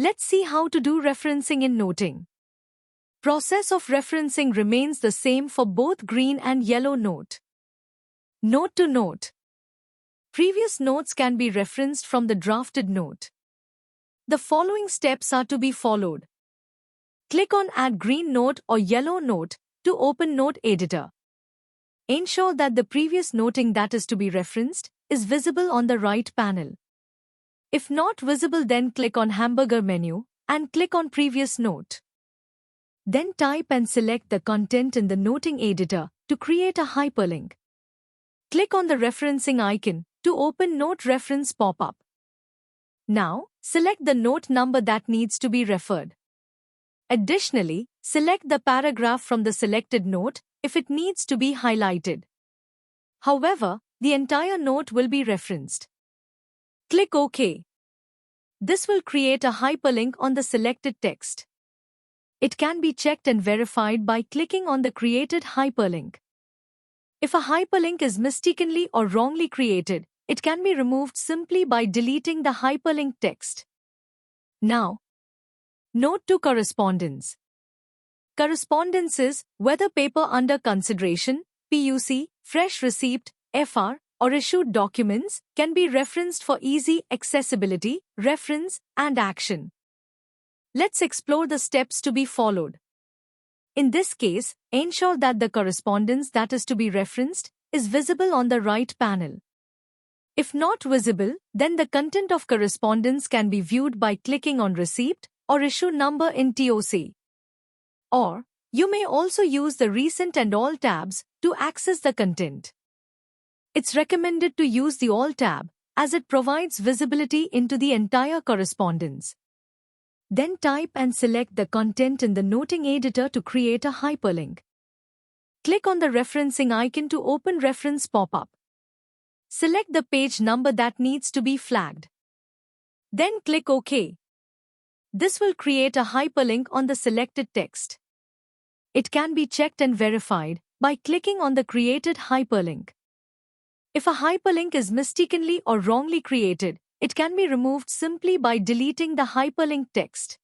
Let's see how to do referencing in noting. Process of referencing remains the same for both green and yellow note. Note to note. Previous notes can be referenced from the drafted note. The following steps are to be followed. Click on Add Green Note or Yellow Note to open Note Editor. Ensure that the previous noting that is to be referenced is visible on the right panel. If not visible, then click on Hamburger menu and click on Previous Note. Then type and select the content in the noting editor to create a hyperlink. Click on the referencing icon to open Note Reference pop-up. Now, select the note number that needs to be referred. Additionally, select the paragraph from the selected note if it needs to be highlighted. However, the entire note will be referenced. Click OK. This will create a hyperlink on the selected text. It can be checked and verified by clicking on the created hyperlink. If a hyperlink is mistakenly or wrongly created, it can be removed simply by deleting the hyperlink text. Now, note to correspondence. Correspondences, whether paper under consideration, PUC, fresh receipt, FR, or issued documents, can be referenced for easy accessibility, reference, and action. Let's explore the steps to be followed. In this case, ensure that the correspondence that is to be referenced is visible on the right panel. If not visible, then the content of correspondence can be viewed by clicking on Receipt or Issue Number in TOC. Or, you may also use the Recent and All tabs to access the content. It's recommended to use the All tab, as it provides visibility into the entire correspondence. Then type and select the content in the noting editor to create a hyperlink. Click on the referencing icon to open Reference pop-up. Select the page number that needs to be flagged. Then click OK. This will create a hyperlink on the selected text. It can be checked and verified by clicking on the created hyperlink. If a hyperlink is mistakenly or wrongly created, it can be removed simply by deleting the hyperlink text.